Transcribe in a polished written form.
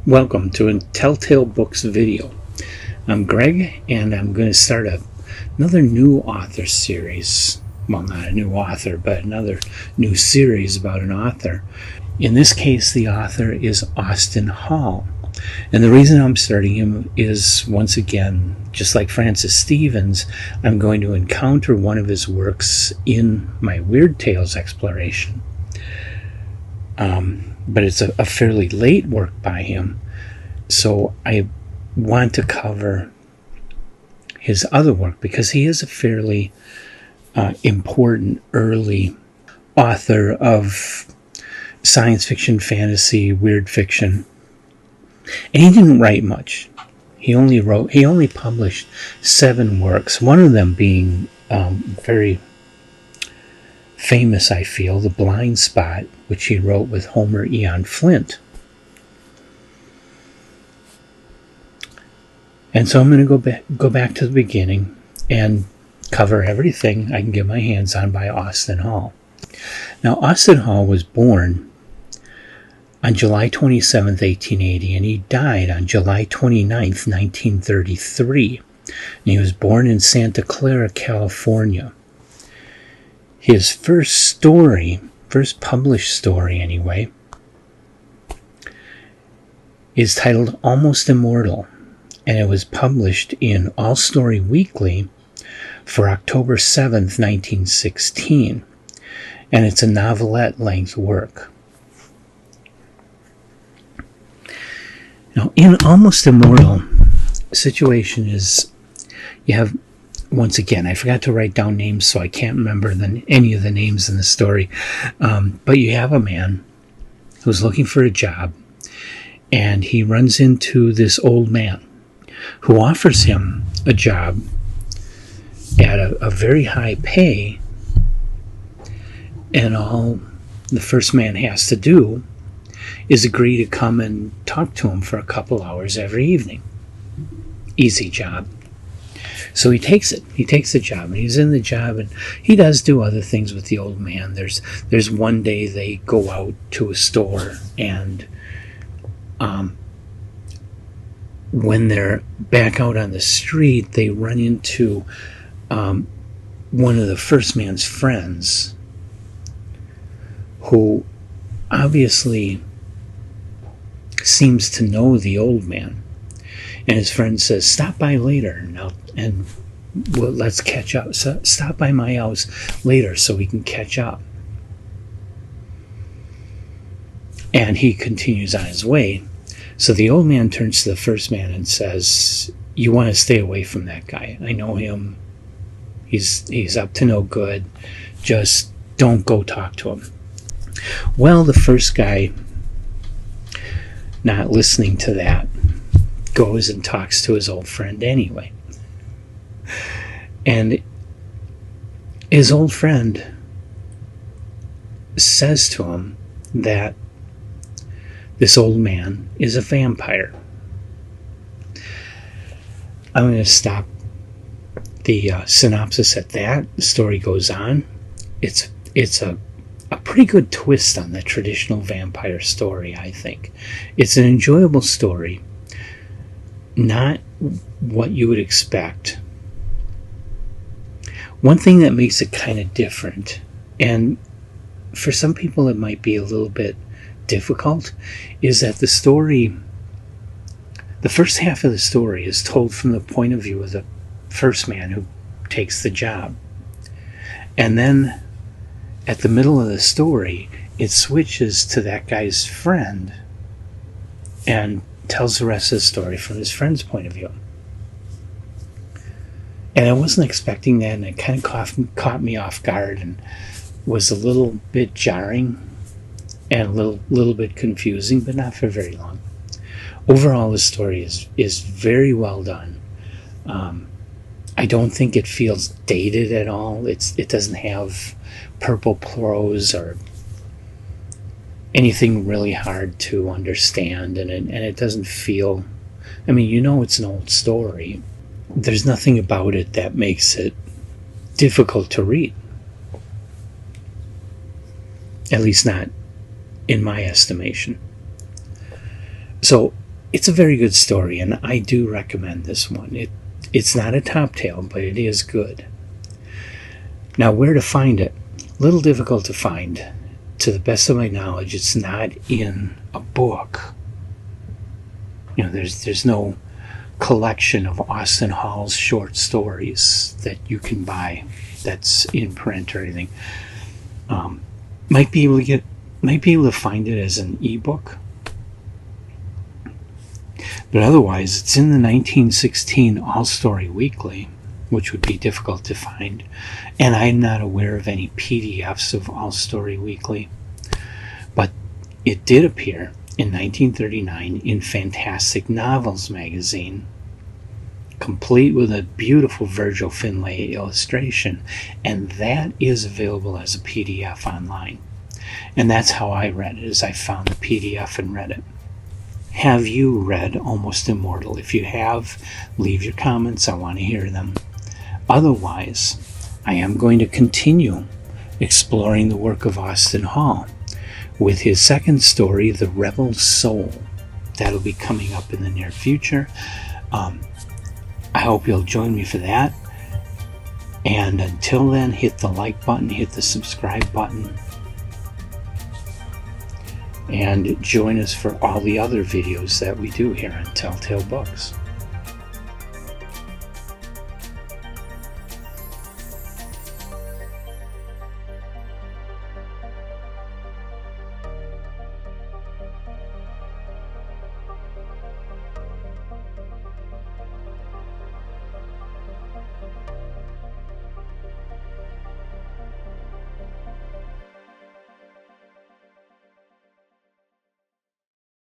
Welcome to a Telltale Books video. I'm Greg, and I'm going to start another new author series. Well, not a new author, but another new series about an author. In this case, the author is Austin Hall. And the reason I'm starting him is, once again, just like Francis Stevens, I'm going to encounter one of his works in my Weird Tales exploration. But it's a fairly late work by him, so I want to cover his other work because he is a fairly important early author of science fiction, fantasy, weird fiction, and he didn't write much. He only published 7 works, one of them being very famous, I feel, The Blind Spot, which he wrote with Homer Eon Flint. And so I'm going to go back to the beginning and cover everything I can get my hands on by Austin Hall. Now, Austin Hall was born on July 27, 1880, and he died on July 29, 1933. And he was born in Santa Clara, California. His first published story anyway, is titled Almost Immortal, and it was published in All Story Weekly for October 7th, 1916, and it's a novelette-length work. Now, in Almost Immortal, the situation is you have, once again, I forgot to write down names, so I can't remember any of the names in the story. But you have a man who's looking for a job, and he runs into this old man who offers him a job at a very high pay, and all the first man has to do is agree to come and talk to him for a couple hours every evening. Easy job. So he takes it. He takes the job, and he's in the job, and he does do other things with the old man. There's one day they go out to a store, and when they're back out on the street, they run into one of the first man's friends, who obviously seems to know the old man. And his friend says, "Stop by later, and let's catch up. So stop by my house later so we can catch up." And he continues on his way. So the old man turns to the first man and says, "You want to stay away from that guy. I know him. He's up to no good. Just don't go talk to him." Well, the first guy, not listening to that, goes and talks to his old friend anyway. And his old friend says to him that this old man is a vampire. I'm going to stop the synopsis at that. The story goes on. It's a pretty good twist on the traditional vampire story, I think. It's an enjoyable story. Not what you would expect. One thing that makes it kind of different, and for some people it might be a little bit difficult, is that the first half of the story is told from the point of view of the first man who takes the job. And then at the middle of the story, it switches to that guy's friend and tells the rest of the story from his friend's point of view. And I wasn't expecting that, and it kind of caught me off guard and was a little bit jarring and a little bit confusing, but not for very long. Overall, the story is very well done. I don't think it feels dated at all. It doesn't have purple prose or anything really hard to understand, and it doesn't feel, I mean, it's an old story. There's nothing about it that makes it difficult to read. At least not in my estimation. So it's a very good story, and I do recommend this one. It's not a top tale, but it is good. Now, where to find it? A little difficult to find. To the best of my knowledge, it's not in a book. You know, there's no collection of Austin Hall's short stories that you can buy that's in print or anything. Might be able to find it as an ebook, but otherwise it's in the 1916 All Story Weekly, which would be difficult to find, and I'm not aware of any PDFs of All Story Weekly, but it did appear in 1939 in Fantastic Novels magazine, complete with a beautiful Virgil Finlay illustration, and that is available as a PDF online. And that's how I read it, is I found the PDF and read it. Have you read Almost Immortal? If you have, leave your comments. I want to hear them. Otherwise, I am going to continue exploring the work of Austin Hall with his second story, The Rebel Soul. That'll be coming up in the near future. I hope you'll join me for that. And until then, hit the like button, hit the subscribe button, and join us for all the other videos that we do here on Telltale Books.